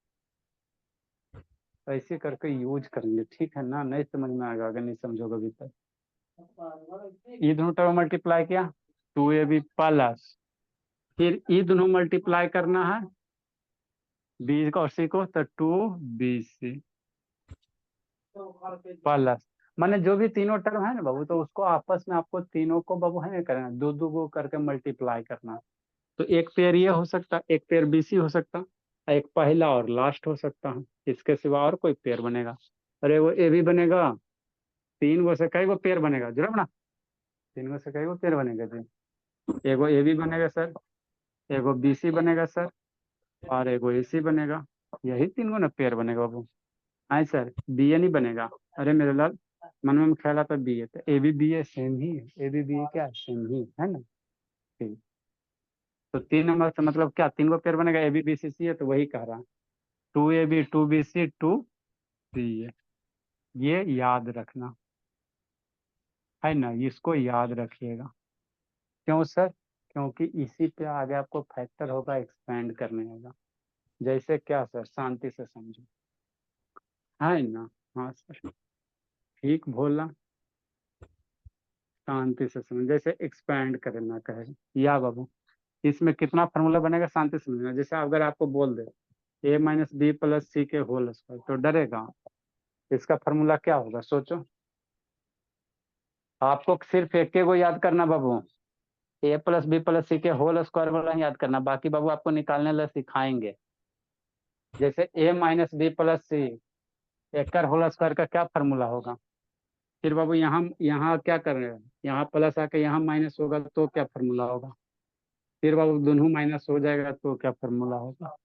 ऐसे करके यूज करेंगे, ठीक है ना, नहीं समझ में आएगा अगर नहीं समझोगे अभी तक। ये दोनों टर्म मल्टीप्लाई किया 2ab प्लस, फिर ये दोनों मल्टीप्लाई करना है बी और सी को, तो 2bc प्लस, माने जो भी तीनों टर्म है ना बाबू, तो उसको आपस में आपको तीनों को बाबू है ना करना, दो दो को करके मल्टीप्लाई करना, तो एक पेयर ये हो सकता है, एक पेयर बीसी हो सकता है, एक पहला और लास्ट हो सकता है, इसके सिवा और कोई पेयर बनेगा, अरे वो ए भी बनेगा, 3 गो से कई गो पेयर बनेगा जरूर ना, 3 गो से कई गो पेयर बनेगा जी, एगो ए भी बनेगा सर, एगो बीसी बनेगा सर, और एगो एसी बनेगा, यही 3 गो ना पेयर बनेगा बाबू। हाँ सर, बी ए नहीं बनेगा, अरे मेरे लाल मन में ख्याल आता बी ए, तो ए भी बी ए सेम ही है, ए भी बी ए क्या सेम ही है ना, ठीक, तो 3 नंबर से मतलब क्या 3 गो पेयर बनेगा, ए बी बी सी सी है, तो वही कह रहा, 2ab 2bc 2ca, ये याद रखना है ना, इसको याद रखिएगा, क्यों सर, क्योंकि इसी पे आगे आपको फैक्टर होगा एक्सपेंड करने होगा, जैसे क्या सर, शांति से समझो, है ना। हाँ सर, ठीक बोला, शांति से समझ, जैसे एक्सपेंड करना कहे, या बाबू इसमें कितना फार्मूला बनेगा, शांति से समझना, जैसे अगर आपको बोल दे ए माइनस बी प्लस सी के होल स्क्वायर, तो डरेगा, इसका फार्मूला क्या होगा सोचो, आपको सिर्फ एक को याद करना बाबू, ए प्लस बी प्लस सी के होल स्क्वायर वाला याद करना, बाकी बाबू आपको निकालने ला सिखाएंगे, जैसे ए माइनस बी प्लस सी एक होल स्क्वायर का क्या फार्मूला होगा, फिर बाबू यहाँ यहाँ क्या कर रहे हैं, यहाँ प्लस आके यहाँ माइनस होगा तो क्या फार्मूला होगा, फिर बाबू दोनों माइनस हो जाएगा तो क्या फार्मूला होगा,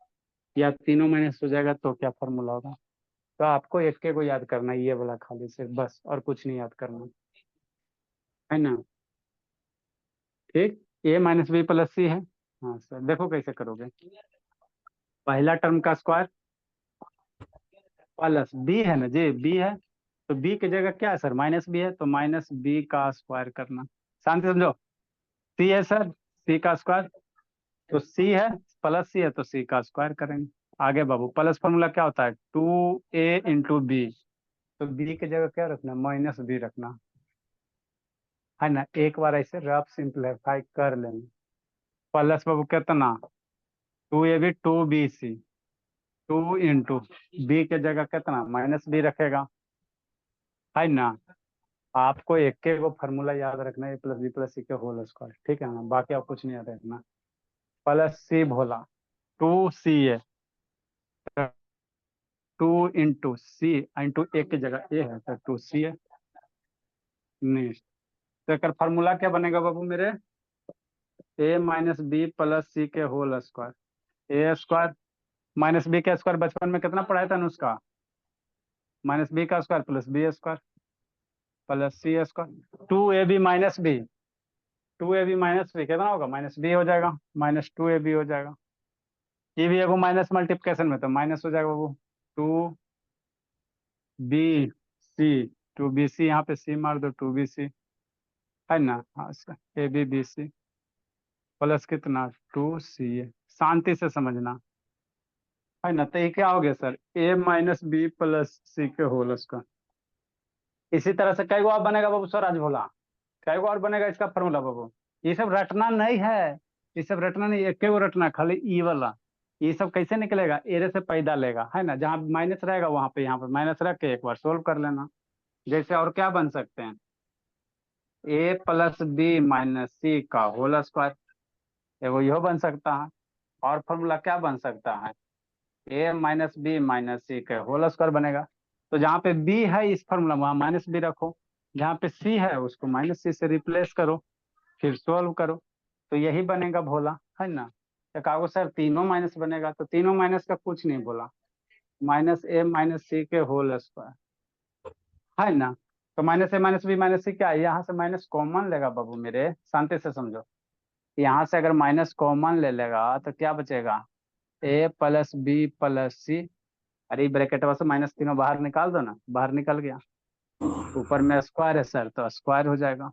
या तीनों माइनस हो जाएगा तो क्या फार्मूला होगा, तो आपको एक को याद करना है, ये वाला खाली सिर्फ बस, और कुछ नहीं याद करना, है ना, ठीक, ए माइनस बी प्लस सी है, हाँ सर देखो कैसे करोगे, पहला टर्म का स्क्वायर प्लस बी है ना जी, बी है, तो बी की जगह क्या है सर, माइनस बी है, तो माइनस बी का स्क्वायर करना, शांति समझो, सी है सर, सी का स्क्वायर, तो सी है प्लस सी है तो सी का स्क्वायर करेंगे, आगे बाबू प्लस फॉर्मूला क्या होता है 2a इंटू बी, तो बी की जगह क्या रखना, माइनस बी रखना, है ना, एक बार ऐसे रफ सिंप्लीफाई कर लेंगे, प्लस बाबू कितना 2ab 2bc 2 इंटू बी के जगह कितना माइनस बी रखेगा, है ना, आपको एक के वो फार्मूला याद रखना है, ए प्लस बी प्लस सी के होल स्क्वायर, ठीक है ना, बाकी आप कुछ नहीं याद रखना, प्लस सी भोला 2c है, 2 इंटू सी इंटू एक की जगह ए है, तो 2c है, नेक्स्ट, तो एक फार्मूला क्या बनेगा बाबू मेरे, a minus b plus c के whole square, a square minus b का स्क्वायर बचपन में कितना पढ़ाया था अनुष्का? माइनस बी का square plus b square plus c square, 2ab minus b, 2ab minus b कितना होगा? माइनस बी हो जाएगा, माइनस 2ab हो जाएगा। ये भी एगो माइनस मल्टीप्लिकेशन में तो माइनस हो जाएगा वो, 2bc, 2bc यहाँ पे सी मार दो, 2bc है ना। हाँ A B B C plus कितना 2c, शांति से समझना है ना। तो ये क्या हो गया sir? a minus b plus c के होल उसका। इसी तरह से कई गो और बनेगा बाबू, स्वराज भोला, कई गो और बनेगा इसका फॉर्मूला बाबू। ये सब रटना नहीं है, ये सब रटना नहीं, एक गो रटना खाली ई वाला। ये सब कैसे निकलेगा? एरे से पैदा लेगा है ना, जहाँ माइनस रहेगा वहां पे यहाँ पे माइनस रख के एक बार सोल्व कर लेना। जैसे और क्या बन सकते हैं? ए प्लस बी माइनस सी का होल स्क्वायर, एगो यहो बन सकता है। और फॉर्मूला क्या बन सकता है? ए माइनस बी माइनस सी का होल स्क्वायर बनेगा। तो जहाँ पे बी है इस फॉर्मूला में वहाँ माइनस बी रखो, जहाँ पे सी है उसको माइनस सी से रिप्लेस करो, फिर सोल्व करो, तो यही बनेगा भोला है ना। तो कहो सर तीनों माइनस बनेगा, तो तीनों माइनस का कुछ नहीं बोला, माइनस ए माइनस सी के होल स्क्वायर है ना। तो माइनस ए माइनस बी माइनस सी क्या है? यहाँ से माइनस कॉमन लेगा बाबू मेरे, शांति से समझो। यहाँ से अगर माइनस कॉमन ले लेगा तो क्या बचेगा? ए प्लस बी प्लस सी, अरे ब्रैकेट से माइनस तीनों बाहर निकाल दो ना, बाहर निकल गया। ऊपर में स्क्वायर है सर तो स्क्वायर हो जाएगा,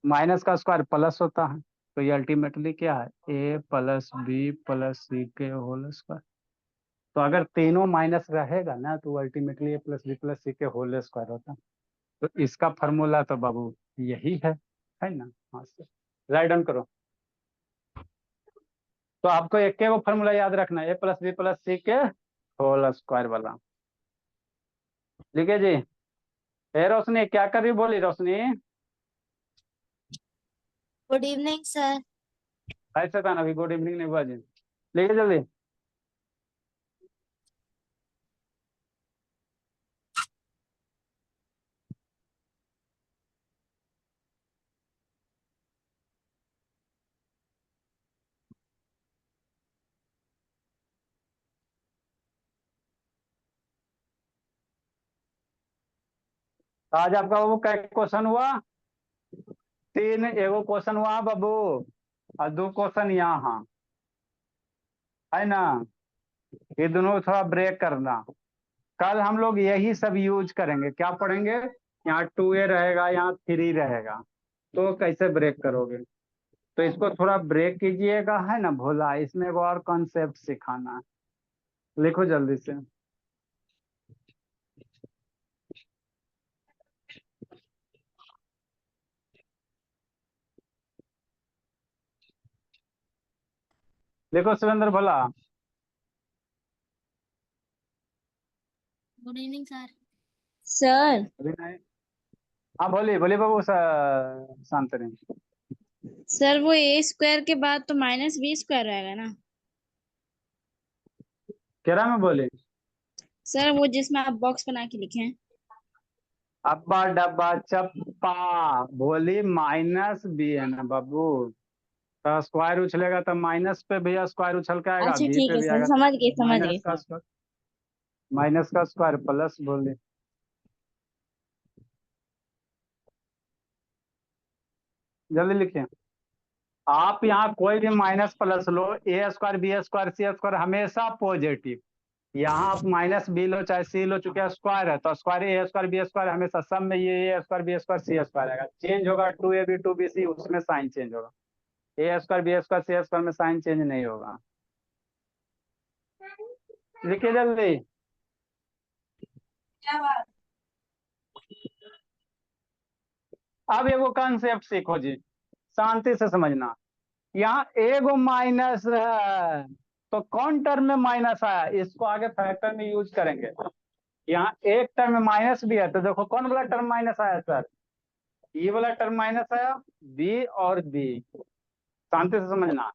माइनस का स्क्वायर प्लस होता है, तो ये अल्टीमेटली क्या है? ए प्लस बी प्लस सी के होल स्क्वायर। तो अगर तीनों माइनस रहेगा ना तो अल्टीमेटली ए प्लस बी प्लस सी के होल स्क्वायर होता है। तो इसका फॉर्मूला तो बाबू यही है ना। हाँ सर, राइट डाउन करो। तो आपको एक के वो फॉर्मूला याद रखना है, ए प्लस बी प्लस सी के होल स्क्वायर वाला। लिखे जी। ए रोशनी क्या कर रही बोली रोशनी? Good evening sir. ऐसे था ना, अभी गुड इवनिंग नहीं हुआ जी। लिखे जल्दी। आज आपका बाबू क्या क्वेश्चन हुआ? 3, एगो क्वेश्चन हुआ बाबू और 2 क्वेश्चन यहाँ है ना। ये दोनों थोड़ा ब्रेक करना, कल हम लोग यही सब यूज करेंगे। क्या पढ़ेंगे? यहाँ 2a रहेगा, यहाँ 3 रहेगा, तो कैसे ब्रेक करोगे? तो इसको थोड़ा ब्रेक कीजिएगा है ना भोला, इसमें एक और कॉन्सेप्ट सिखाना है। लिखो जल्दी से। लिखो Surendra Bhola. Good evening sir. Sir अभी नहीं। हाँ बोलिए बोलिए बाबू शांत रहिए। सर वो ए स्क्वायर के बाद तो माइनस बी स्क्वायर रहेगा ना क्या में बोले? सर, वो जिसमें आप बॉक्स बना के लिखे हैं। अब्बा डब्बा चप्पा, बोली माइनस बी है ना बाबू, तो स्क्वायर उछलेगा तो माइनस पे भी स्क्वायर उछल के आएगा, अच्छा बी ठीक पे है भी सर, आएगा। समझ गए समझ माइनस गए का सर। स्क्वायर, माइनस का स्क्वायर प्लस, बोले जल्दी लिखिए। आप यहाँ कोई भी माइनस प्लस लो, ए स्क्वायर बी स्क्वायर सी स्क्वायर हमेशा पॉजिटिव। यहाँ आप माइनस बी लो चाहे सी लो, चूंकि स्क्वायर है तो square a square B square हमेशा सब में ये ए स्क्वायर बी स्क्वायर सी स्क्वायर आएगा। चेंज होगा 2ab 2bc, उसमें साइन चेंज होगा। ए स्क्वायर बी स्क्वायर सी स्क्वायर में साइन चेंज नहीं होगा। लिखिए जल्दी। अब एगो कॉन्सेप्ट सीखो जी, शांति से समझना। यहाँ एगो माइनस है तो कौन टर्म में माइनस आया, इसको आगे फैक्टर में यूज करेंगे। यहाँ एक टर्म में माइनस भी है तो देखो कौन वाला टर्म माइनस आया सर? ये वाला टर्म माइनस आया, बी और बी। शांति से समझना।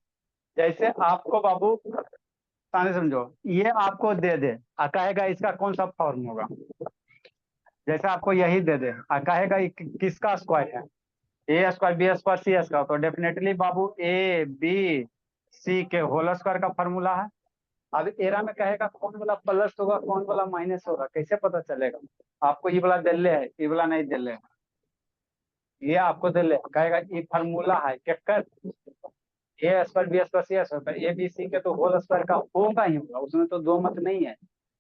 जैसे आपको बाबू शांति से समझो, ये आपको दे दे और कहेगा इसका कौन सा फॉर्म होगा। जैसे आपको यही दे दे और कहेगा ये किसका स्क्वायर है, A square B square C square, तो डेफिनेटली बाबू ए बी सी के होल स्क्वायर का फॉर्मूला है। अब एरा में कहेगा कौन वाला प्लस होगा कौन वाला माइनस होगा, कैसे पता चलेगा? आपको ये वाला दिल्ले है, ये वाला नहीं दिल्ले है, ये आपको दिल्ले कहेगा ये फार्मूला है क्या कर a square B square C square, a B C के तो होल स्क्वायर का होगा ही होगा, उसमें तो दो मत नहीं है।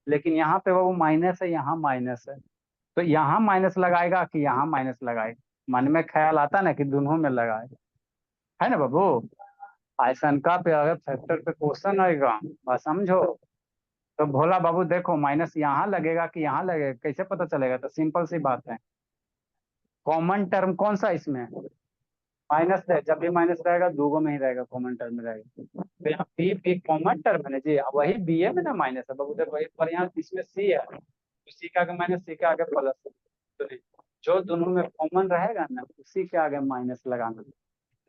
लेकिन यहाँ पे वो माइनस है, यहाँ माइनस है, तो यहाँ माइनस लगाएगा कि यहाँ माइनस लगाएगा? मन में ख्याल आता ना कि दोनों में लगाए, है ना बाबू? आशंका पे अगर फैक्टर पे क्वेश्चन आएगा, बस समझो। तो भोला बाबू देखो माइनस यहाँ लगेगा कि यहाँ लगेगा, कैसे पता चलेगा? तो सिंपल सी बात है, कॉमन टर्म कौन सा इसमें? माइनस है, जब भी माइनस रहेगा दूगो में ही रहेगा, कॉमन टर्म में रहेगा। तो यहाँ बी कॉमन टर्म है ना जी, वही बी है में ना माइनस है बाबू, देखो एक पर यहाँ इसमें सी है, तो सी के आगे माइनस, सी के आगे प्लस, तो नहीं, जो दोनों में कॉमन रहेगा ना उसी के आगे माइनस लगाना।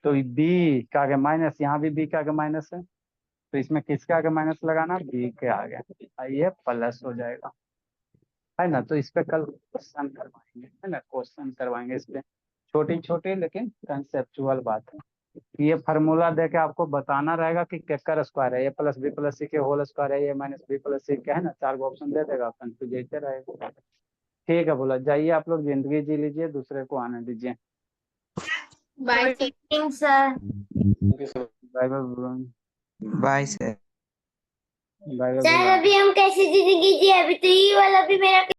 तो बी के आगे माइनस, यहाँ भी बी के आगे माइनस है, तो इसमें किसके आगे माइनस लगाना? बी के आगे, ये प्लस हो जाएगा, है ना? तो इस पे कल क्वेश्चन करवाएंगे, है ना, क्वेश्चन करवाएंगे इस पे, छोटी छोटी लेकिन कंसेप्चुअल बात है। ये फार्मूला दे के आपको बताना रहेगा कि केकर स्क्वायर है, ए प्लस बी प्लस सी के होल स्क्वायर है, ए माइनस बी प्लस सी के, है ना, 4 गो ऑप्शन दे देगा, कंफ्यूज ऐसे रहेगा। ठीक है बोला, जाइए आप लोग जिंदगी जी लीजिए, दूसरे को आने दीजिए। Bye sir. Bye bye bye sir. Bye sir bye. अभी हम कैसे जिंदगी जी, अभी तो ये वाला भी मेरा